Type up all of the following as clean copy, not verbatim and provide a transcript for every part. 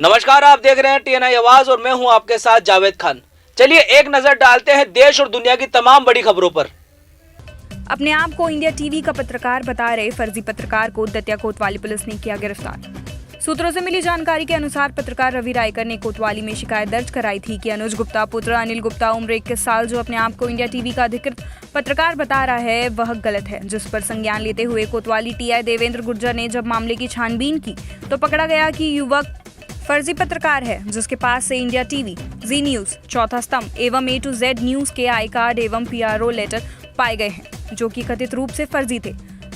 नमस्कार, आप देख रहे हैं टीएनआई आवाज और मैं हूं आपके साथ जावेद खान। चलिए एक नजर डालते हैं देश और दुनिया की तमाम बड़ी खबरों पर। अपने आप को इंडिया टीवी का पत्रकार बता रहे फर्जी पत्रकार को दतिया कोतवाली पुलिस ने किया गिरफ्तार। सूत्रों से मिली जानकारी के अनुसार पत्रकार रवि रायकर ने कोतवाली में शिकायत दर्ज कराई थी कि अनुज गुप्ता पुत्र अनिल गुप्ता उम्र 21 साल जो अपने आप को इंडिया टीवी का अधिकृत पत्रकार बता रहा है वह गलत है, जिस पर संज्ञान लेते हुए कोतवाली टीआई देवेंद्र गुर्जर ने जब मामले की छानबीन की तो पकड़ा गया कि युवक फर्जी पत्रकार है जिसके पास से इंडिया टीवी, जी न्यूज, चौथा स्तंभ एवं A to Z न्यूज के आई कार्ड एवं PRO लेटर पाए गए हैं जो कि कथित रूप से फर्जी थे,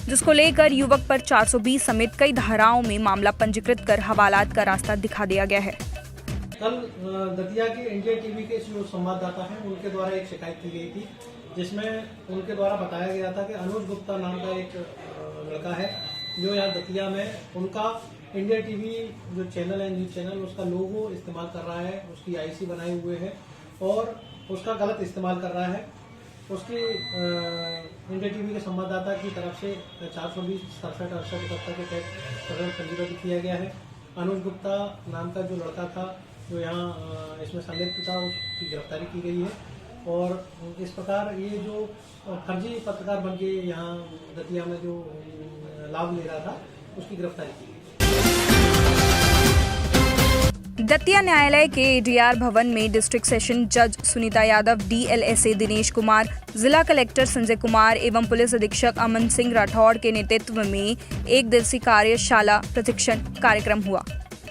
जिसको लेकर युवक पर 420 समेत कई धाराओं में मामला पंजीकृत कर हवालात का रास्ता दिखा दिया गया है। कल दतिया के इंडिया टीवी के जो संवाददाता हैं उनके द्वारा एक शिकायत की गई थी जिसमें उनके द्वारा बताया गया था कि अनुज गुप्ता नाम का एक लड़का है जो यहाँ दतिया में उनका इंडिया टीवी जो चैनल है, न्यूज चैनल, उसका लोगो इस्तेमाल कर रहा है, उसकी IC बनाए हुए है और उसका गलत इस्तेमाल कर रहा है। उसकी इंडिया टीवी के संवाददाता की तरफ से 420 67 68 के तहत प्रकरण पंजीबद्ध किया गया है। अनुज गुप्ता नाम का जो लड़का था जो यहाँ इसमें संलिप्त था उसकी गिरफ्तारी की गई है और इस प्रकार ये जो फर्जी पत्रकार बन के यहाँ दतिया में जो लाभ ले रहा था उसकी गिरफ्तारी की गई। दतिया न्यायालय के ADR भवन में डिस्ट्रिक्ट सेशन जज सुनीता यादव, DLSA दिनेश कुमार, जिला कलेक्टर संजय कुमार एवं पुलिस अधीक्षक अमन सिंह राठौड़ के नेतृत्व में एक दिवसीय कार्यशाला प्रशिक्षण कार्यक्रम हुआ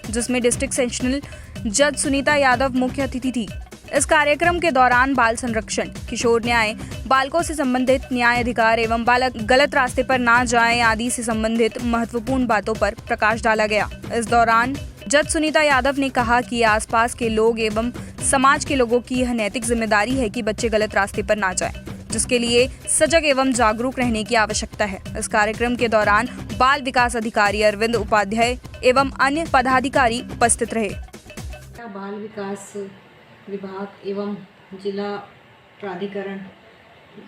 जिसमें डिस्ट्रिक्ट सेशनल जज सुनीता यादव मुख्य अतिथि थी। इस कार्यक्रम के दौरान बाल संरक्षण, किशोर न्याय, बालकों से संबंधित न्याय अधिकार एवं बालक गलत रास्ते पर ना जाएं आदि से संबंधित महत्वपूर्ण बातों पर प्रकाश डाला गया। इस दौरान जज सुनीता यादव ने कहा कि आसपास के लोग एवं समाज के लोगों की यह नैतिक जिम्मेदारी है कि बच्चे गलत रास्ते पर ना जाएं, जिसके लिए सजग एवं जागरूक रहने की आवश्यकता है। इस कार्यक्रम के दौरान बाल विकास अधिकारी अरविंद उपाध्याय एवं अन्य पदाधिकारी उपस्थित रहे। बाल विकास विभाग एवं जिला प्राधिकरण,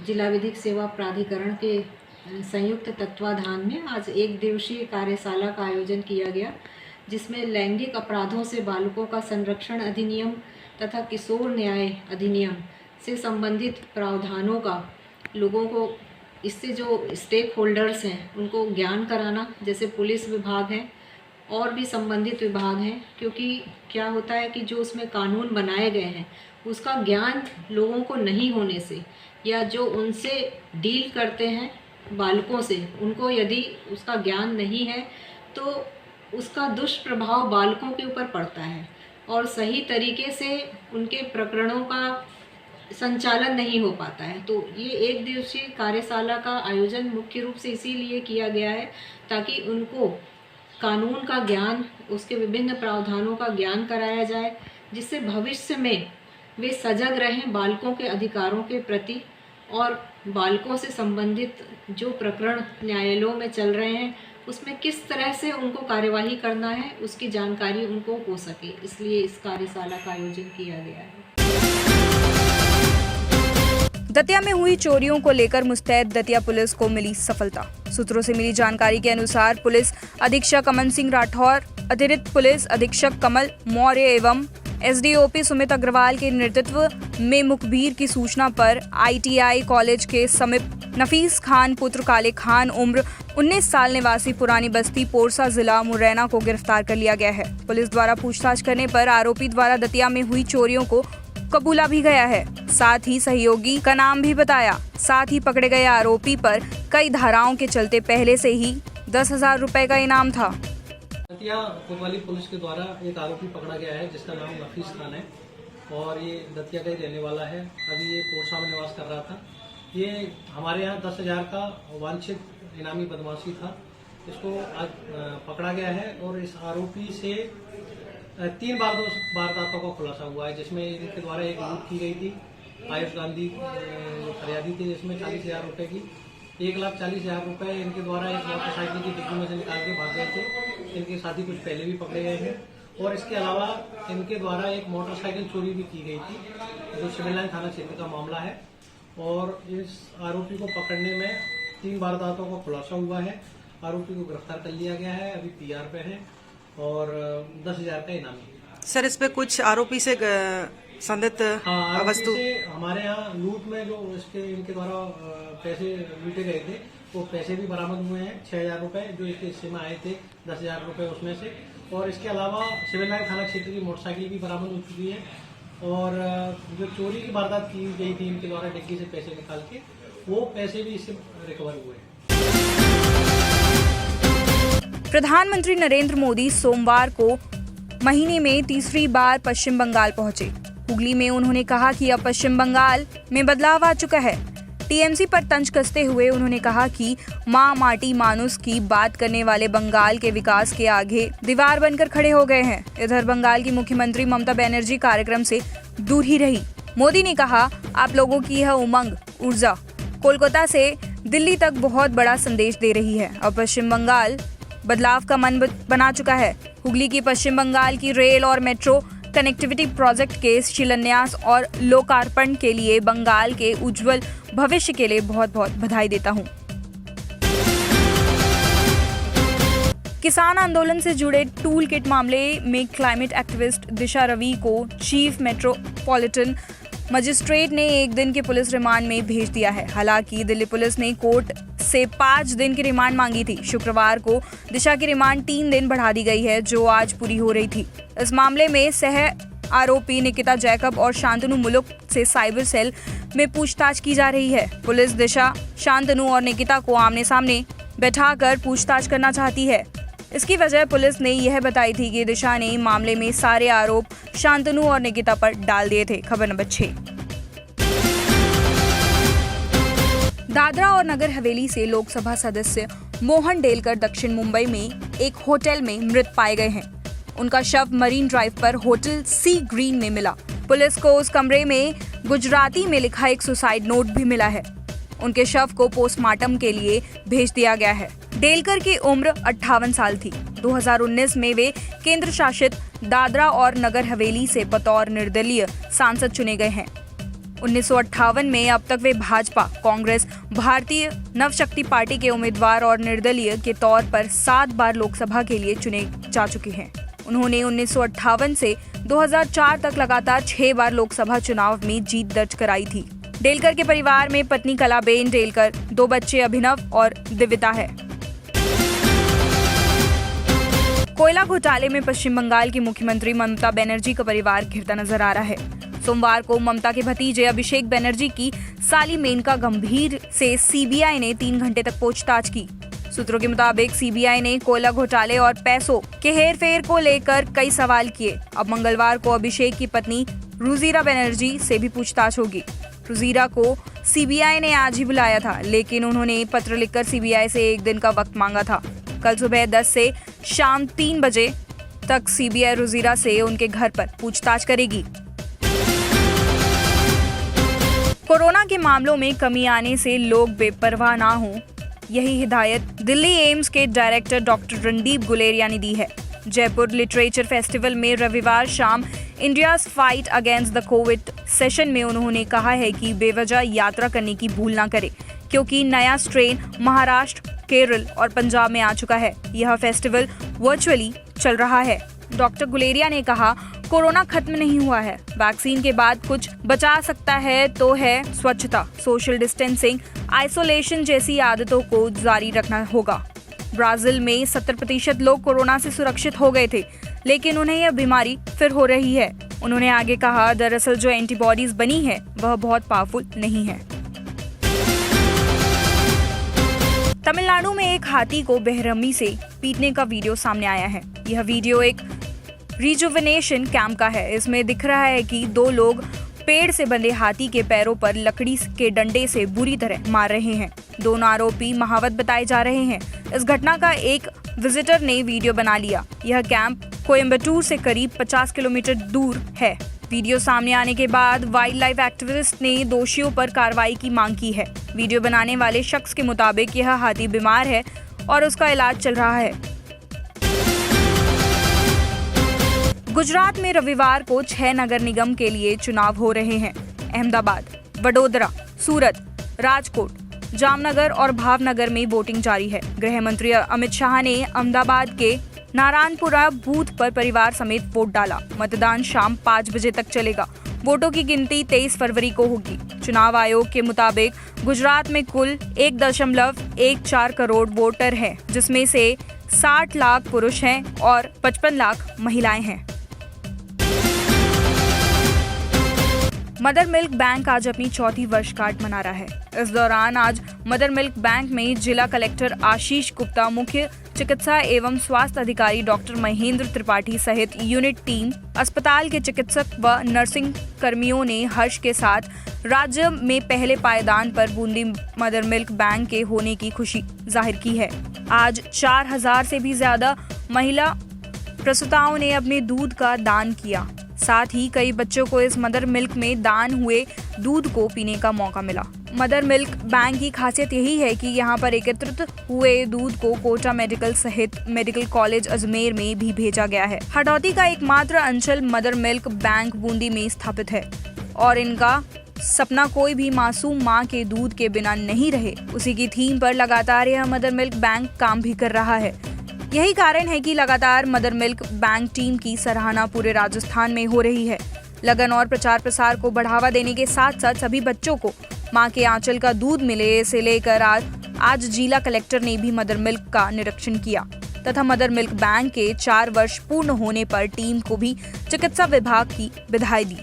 जिला विधिक सेवा प्राधिकरण के संयुक्त तत्वाधान में आज एक दिवसीय कार्यशाला का आयोजन किया गया जिसमें लैंगिक अपराधों से बालकों का संरक्षण अधिनियम तथा किशोर न्याय अधिनियम से संबंधित प्रावधानों का लोगों को, इससे जो स्टेक होल्डर्स हैं उनको ज्ञान कराना, जैसे पुलिस विभाग है और भी संबंधित विभाग हैं, क्योंकि क्या होता है कि जो उसमें कानून बनाए गए हैं उसका ज्ञान लोगों को नहीं होने से या जो उनसे डील करते हैं बालकों से उनको यदि उसका ज्ञान नहीं है तो उसका दुष्प्रभाव बालकों के ऊपर पड़ता है और सही तरीके से उनके प्रकरणों का संचालन नहीं हो पाता है। तो ये एक दिवसीय कार्यशाला का आयोजन मुख्य रूप से इसीलिए किया गया है ताकि उनको कानून का ज्ञान, उसके विभिन्न प्रावधानों का ज्ञान कराया जाए जिससे भविष्य में वे सजग रहें बालकों के अधिकारों के प्रति और बालकों से संबंधित जो प्रकरण न्यायालयों में चल रहे हैं उसमें किस तरह से उनको कार्यवाही करना है उसकी जानकारी उनको हो सके, इसलिए इस कार्यशाला का आयोजन किया गया है। दतिया में हुई चोरियों को लेकर मुस्तैद दतिया पुलिस को मिली सफलता। सूत्रों से मिली जानकारी के अनुसार पुलिस अधीक्षक अमन सिंह राठौड़, अतिरिक्त पुलिस अधीक्षक कमल मौर्य एवं SDOP सुमित अग्रवाल के नेतृत्व में मुखबिर की सूचना पर ITI कॉलेज के समीप नफीस खान पुत्र काले खान उम्र 19 साल निवासी पुरानी बस्ती पोरसा जिला मुरैना को गिरफ्तार कर लिया गया है। पुलिस द्वारा पूछताछ करने पर आरोपी द्वारा दतिया में हुई चोरियों को कबूला भी गया है, साथ ही सहयोगी का नाम भी बताया। साथ ही पकड़े गए आरोपी पर कई धाराओं के चलते पहले से ही 10,000 रुपए का इनाम था। दतिया कोतवाली पुलिस के द्वारा एक आरोपी पकड़ा गया है जिसका नाम नफीस खान है और ये दतिया का ही रहने वाला है। अभी ये पोरसा में निवास कर रहा था। ये हमारे यहाँ 10,000 का वांछित इनामी बदमाशी था। इसको आज पकड़ा गया है और इस आरोपी से 3 वारदातों का खुलासा हुआ है जिसमें इनके द्वारा एक लूट की गई थी आयुष गांधी जो फरियादी थे जिसमें 40,000 रुपये की 1,40,000 रुपये इनके द्वारा एक मोटरसाइकिल की डिग्गी में से निकाल के भाग गए थे। इनके साथ ही कुछ पहले भी पकड़े गए हैं और इसके अलावा इनके द्वारा एक मोटरसाइकिल चोरी भी की गई थी जो सिविल लाइन थाना क्षेत्र का मामला है और इस आरोपी को पकड़ने में 3 वारदातों का खुलासा हुआ है। आरोपी को गिरफ्तार कर लिया गया है, अभी PR पे है और 10,000 का इनाम है। सर इस पे कुछ आरोपी से संदिग्ध हाँ, वस्तु से हमारे यहाँ लूट में जो इनके द्वारा पैसे लूटे गए थे वो पैसे भी बरामद हुए हैं 6,000 रुपए जो इसके हिस्से में आए थे 10,000 रुपए उसमें से। और इसके अलावा सिविल लाइन थाना क्षेत्र की मोटरसाइकिल भी बरामद हो चुकी है और जो चोरी की वारदात की गई थी इनके द्वारा डिग्गी से पैसे निकाल के वो पैसे भी इससे रिकवर हुए हैं। प्रधानमंत्री नरेंद्र मोदी सोमवार को महीने में तीसरी बार पश्चिम बंगाल पहुंचे। हुगली में उन्होंने कहा कि अब पश्चिम बंगाल में बदलाव आ चुका है। टीएमसी पर तंज कसते हुए उन्होंने कहा कि मां माटी मानुस की बात करने वाले बंगाल के विकास के आगे दीवार बनकर खड़े हो गए हैं। इधर बंगाल की मुख्यमंत्री ममता बनर्जी कार्यक्रम से दूर ही रही। मोदी ने कहा, आप लोगों की यह उमंग ऊर्जा कोलकाता से दिल्ली तक बहुत बड़ा संदेश दे रही है। अब पश्चिम बंगाल बदलाव का मन बना चुका है। हुगली की पश्चिम बंगाल की रेल और मेट्रो कनेक्टिविटी प्रोजेक्ट के शिलान्यास और लोकार्पण के लिए बंगाल के उज्जवल भविष्य के लिए बहुत बहुत बधाई देता हूं। किसान आंदोलन से जुड़े टूल किट मामले में क्लाइमेट एक्टिविस्ट दिशा रवि को चीफ मेट्रोपॉलिटन मजिस्ट्रेट ने 1 दिन के पुलिस रिमांड में भेज दिया है। हालांकि दिल्ली पुलिस ने कोर्ट से 5 दिन की रिमांड मांगी थी। शुक्रवार को दिशा की रिमांड 3 दिन बढ़ा दी गई है, जो आज पूरी हो रही थी। इस मामले में सह आरोपी निकिता जैकब और शांतनु मुलुक से साइबर सेल में पूछताछ की जा रही है। पुलिस दिशा, शांतनु और निकिता को आमने सामने बैठाकर पूछताछ करना चाहती है। इसकी वजह पुलिस ने यह बताई थी कि दिशा ने मामले में सारे आरोप शांतनु और निकिता पर डाल दिए थे। खबर नंबर 6। दादरा और नगर हवेली से लोकसभा सदस्य मोहन डेलकर दक्षिण मुंबई में एक होटल में मृत पाए गए हैं। उनका शव मरीन ड्राइव पर होटल सी ग्रीन में मिला। पुलिस को उस कमरे में गुजराती में लिखा एक सुसाइड नोट भी मिला है। उनके शव को पोस्टमार्टम के लिए भेज दिया गया है। डेलकर की उम्र 58 साल थी। 2019 में वे केंद्र शासित दादरा और नगर हवेली से बतौर निर्दलीय सांसद चुने गए हैं। 1958 में अब तक वे भाजपा, कांग्रेस, भारतीय नवशक्ति पार्टी के उम्मीदवार और निर्दलीय के तौर पर 7 बार लोकसभा के लिए चुने जा चुके हैं। उन्होंने 1958 से 2004 तक लगातार 6 बार लोकसभा चुनाव में जीत दर्ज कराई थी। डेलकर के परिवार में पत्नी कलाबेन डेलकर, 2 बच्चे अभिनव और दिव्यता है। कोयला घोटाले में पश्चिम बंगाल की मुख्यमंत्री ममता बनर्जी का परिवार घिरता नजर आ रहा है। सोमवार को ममता के भतीजे अभिषेक बनर्जी की साली मेनका गंभीर से सीबीआई ने 3 घंटे तक पूछताछ की। सूत्रों के मुताबिक सीबीआई ने कोयला घोटाले और पैसों के हेरफेर को लेकर कई सवाल किए। अब मंगलवार को अभिषेक की पत्नी रुजीरा बनर्जी से भी पूछताछ होगी। रुजीरा को सीबीआई ने आज ही बुलाया था, लेकिन उन्होंने पत्र लिखकर सीबीआई से 1 दिन का वक्त मांगा था। कल सुबह 10 से शाम 3 बजे तक सीबीआई रुजीरा से उनके घर पर पूछताछ करेगी। कोरोना के मामलों में कमी आने से लोग बेपरवाह ना हों, यही हिदायत दिल्ली एम्स के डायरेक्टर डॉक्टर रणदीप गुलेरिया ने दी है। जयपुर लिटरेचर फेस्टिवल में रविवार शाम India's fight against the Covid session में उन्होंने कहा है कि बेवजह यात्रा करने की भूल ना करें, क्योंकि नया स्ट्रेन महाराष्ट्र, केरल और पंजाब में आ चुका है। यह फेस्टिवल वर्चुअली चल रहा है। डॉक्टर गुलेरिया ने कहा, कोरोना खत्म नहीं हुआ है। वैक्सीन के बाद कुछ बचा सकता है तो है स्वच्छता, सोशल डिस्टेंसिंग, आइसोलेशन जैसी आदतों को जारी रखना होगा। ब्राजील में 70% लोग कोरोना से सुरक्षित हो गए थे, लेकिन उन्हें यह बीमारी फिर हो रही है। उन्होंने आगे कहा, दरअसल जो एंटीबॉडीज बनी है वह बहुत पावरफुल नहीं है। तमिलनाडु में एक हाथी को बेरहमी से पीटने का वीडियो सामने आया है। यह वीडियो एक रिजुवेनेशन कैंप का है। इसमें दिख रहा है कि 2 लोग पेड़ से बंधे हाथी के पैरों पर लकड़ी के डंडे से बुरी तरह मार रहे हैं। दोनों आरोपी महावत बताए जा रहे हैं। इस घटना का एक विजिटर ने वीडियो बना लिया। यह कैंप कोयम्बटूर से करीब 50 किलोमीटर दूर है। वीडियो सामने आने के बाद वाइल्ड लाइफ एक्टिविस्ट ने दोषियों पर कार्रवाई की मांग की है। वीडियो बनाने वाले शख्स के मुताबिक यह हाथी बीमार है और उसका इलाज चल रहा है। गुजरात में रविवार को 6 नगर निगम के लिए चुनाव हो रहे हैं। अहमदाबाद, वडोदरा, सूरत, राजकोट, जामनगर और भावनगर में वोटिंग जारी है। गृह मंत्री अमित शाह ने अहमदाबाद के नारायणपुरा बूथ पर परिवार समेत वोट डाला। मतदान शाम 5 बजे तक चलेगा। वोटों की गिनती 23 फरवरी को होगी। चुनाव आयोग के मुताबिक गुजरात में कुल 1.14 करोड़ वोटर हैं, जिसमें से 60 लाख पुरुष हैं और 55 लाख महिलाएं हैं। मदर मिल्क बैंक आज अपनी 4वीं वर्षगांठ मना रहा है। इस दौरान आज मदर मिल्क बैंक में जिला कलेक्टर आशीष गुप्ता, मुख्य चिकित्सा एवं स्वास्थ्य अधिकारी डॉक्टर महेंद्र त्रिपाठी सहित यूनिट टीम, अस्पताल के चिकित्सक व नर्सिंग कर्मियों ने हर्ष के साथ राज्य में पहले पायदान पर बूंदी मदर मिल्क बैंक के होने की खुशी जाहिर की है। आज 4000 से भी ज्यादा महिला प्रसूताओं ने अपने दूध का दान किया। साथ ही कई बच्चों को इस मदर मिल्क में दान हुए दूध को पीने का मौका मिला। मदर मिल्क बैंक की खासियत यही है कि यहाँ पर एकत्रित हुए दूध को कोटा मेडिकल सहित मेडिकल कॉलेज अजमेर में भी भेजा गया है। हडौती का एकमात्र अंचल मदर मिल्क बैंक बूंदी में स्थापित है और इनका सपना कोई भी मासूम माँ के दूध के बिना नहीं रहे, उसी की थीम पर लगातार यह मदर मिल्क बैंक काम भी कर रहा है। यही कारण है कि लगातार मदर मिल्क बैंक टीम की सराहना पूरे राजस्थान में हो रही है। लगन और प्रचार प्रसार को बढ़ावा देने के साथ साथ सभी बच्चों को मां के आंचल का दूध मिले, इसे लेकर आज जिला कलेक्टर ने भी मदर मिल्क का निरीक्षण किया तथा मदर मिल्क बैंक के 4 वर्ष पूर्ण होने पर टीम को भी चिकित्सा विभाग की बधाई दी।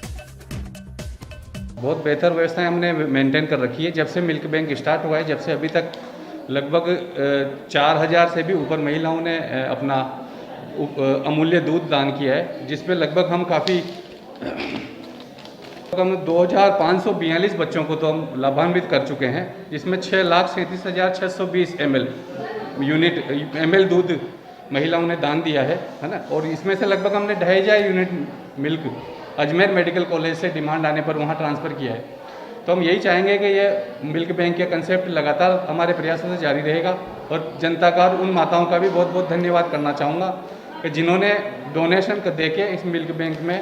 बहुत बेहतर व्यवस्थाएं हमने मेंटेन कर रखी है। जब से मिल्क बैंक स्टार्ट हुआ है, जब से अभी तक लगभग 4000 से भी ऊपर महिलाओं ने अपना अमूल्य दूध दान किया है, जिसमें लगभग हम काफ़ी 2542 बच्चों को तो हम लाभान्वित कर चुके हैं, जिसमें 6,37,620 ml दूध महिलाओं ने दान दिया है ना। और इसमें से लगभग हमने 2500 unit milk Ajmer medical college से डिमांड आने पर वहाँ ट्रांसफ़र किया है। तो हम यही चाहेंगे कि ये मिल्क बैंक का कंसेप्ट लगातार हमारे प्रयासों से जारी रहेगा। और जनता का और उन माताओं का भी बहुत बहुत धन्यवाद करना चाहूँगा कि जिन्होंने डोनेशन दे के इस मिल्क बैंक में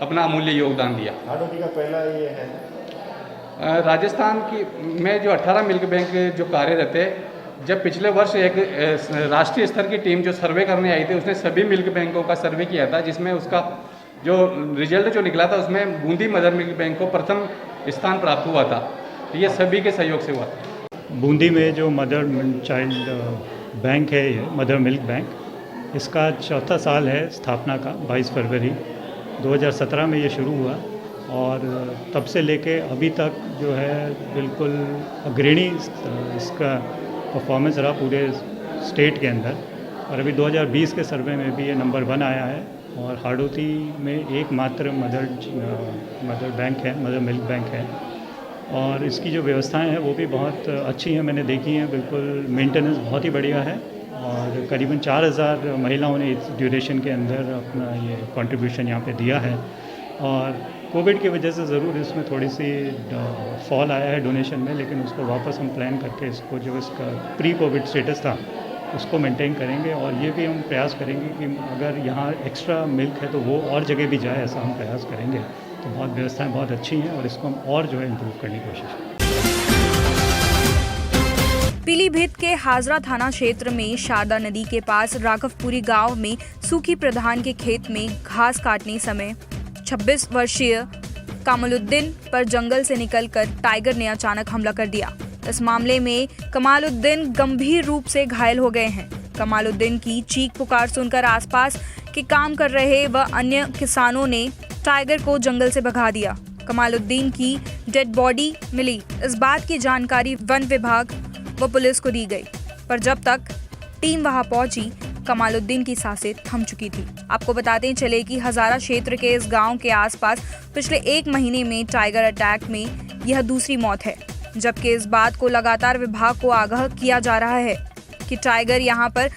अपना अमूल्य योगदान दिया। हाडौती का पहला ये है राजस्थान की में जो 18 मिल्क बैंक जो कार्यरत है, जब पिछले वर्ष एक राष्ट्रीय स्तर की टीम जो सर्वे करने आई थी, उसने सभी मिल्क बैंकों का सर्वे किया था, जिसमें उसका जो रिजल्ट जो निकला था उसमें बूंदी मदर मिल्क बैंक को प्रथम स्थान प्राप्त हुआ था। ये सभी के सहयोग से हुआ था। बूंदी में जो मदर चाइल्ड बैंक है, ये मदर मिल्क बैंक, इसका 4था साल है स्थापना का। 22 फरवरी 2017 में ये शुरू हुआ और तब से लेके अभी तक जो है बिल्कुल अग्रणी इसका परफॉर्मेंस रहा पूरे स्टेट के अंदर। और अभी 2020 के सर्वे में भी ये नंबर 1 आया है। और हाडौती में एकमात्र मदर बैंक है, मदर मिल्क बैंक है। और इसकी जो व्यवस्थाएं हैं वो भी बहुत अच्छी हैं, मैंने देखी हैं। बिल्कुल मेंटेनेंस बहुत ही बढ़िया है और करीबन 4000 महिलाओं ने इस ड्यूरेशन के अंदर अपना ये कंट्रीब्यूशन यहाँ पे दिया है। और कोविड की वजह से ज़रूर इसमें थोड़ी सी फॉल आया है डोनेशन में, लेकिन उसको वापस हम प्लान करके इसको जो इसका प्री कोविड स्टेटस था उसको मेंटेन करेंगे। और ये भी हम प्रयास करेंगे कि अगर यहाँ एक्स्ट्रा मिल्क है तो वो और जगह भी जाए, ऐसा हम प्रयास करेंगे। तो बहुत व्यवस्थाएं बहुत अच्छी हैं और इसको हम और जो है इम्प्रूव करने की कोशिश करेंगे। पीलीभीत के हाजरा थाना क्षेत्र में शारदा नदी के पास राघवपुरी गांव में सूखी प्रधान के खेत में घास काटने समय 26 वर्षीय कमालुद्दीन पर जंगल से निकलकर टाइगर ने अचानक हमला कर दिया। इस मामले में कमालुद्दीन गंभीर रूप से घायल हो गए हैं। कमालुद्दीन की चीख पुकार सुनकर आसपास के काम कर रहे व अन्य किसानों ने टाइगर को जंगल से भगा दिया। कमालुद्दीन की डेड बॉडी मिली। इस बात की जानकारी वन विभाग व पुलिस को दी गई, पर जब तक टीम वहां पहुंची कमालुद्दीन की सांसें थम चुकी थी। आपको बताते चले कि हजारा क्षेत्र के इस गांव के आसपास पिछले 1 महीने में टाइगर अटैक में यह दूसरी मौत है, जबकि इस बात को लगातार विभाग को आगाह किया जा रहा है कि टाइगर यहां पर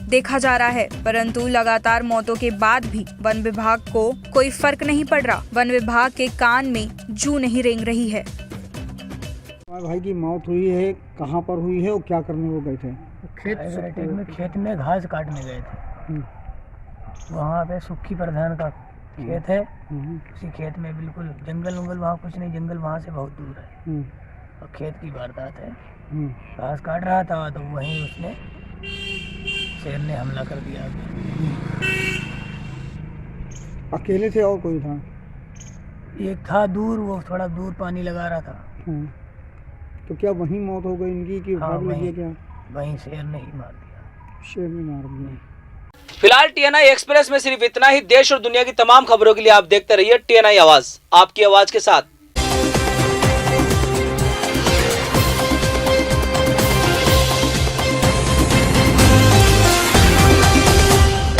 देखा जा रहा है, परंतु लगातार मौतों के बाद भी वन विभाग को कोई फर्क नहीं पड़ रहा। वन विभाग के कान में जूं नहीं रेंग रही है। भाई की मौत हुई है, कहाँ पर हुई है और क्या करने वो गए थे? खेत में घास काटने गए थे। वहाँ पे सुखी प्रधान का खेत है। उसी खेत में बिल्कुल जंगल वंगल, वहाँ कुछ नहीं, जंगल वहाँ से बहुत दूर है और खेत की वारदात है। घास काट रहा था तो वहीं उसने शेर ने हमला कर दिया। अकेले थे और कोई था? एक था दूर, वो थोड़ा दूर पानी लगा रहा था। तो क्या वहीं मौत हो गई इनकी कि हाँ, भाग लगी है क्या? वहीं शेर ने ही मार दिया। शेर ने मार दिया। फिलहाल TNI एक्सप्रेस में सिर्फ इतना ही। देश और दुनिया की तमाम खबरों के लिए आप देखते रहिए TNI आवाज, आपकी आवाज के साथ।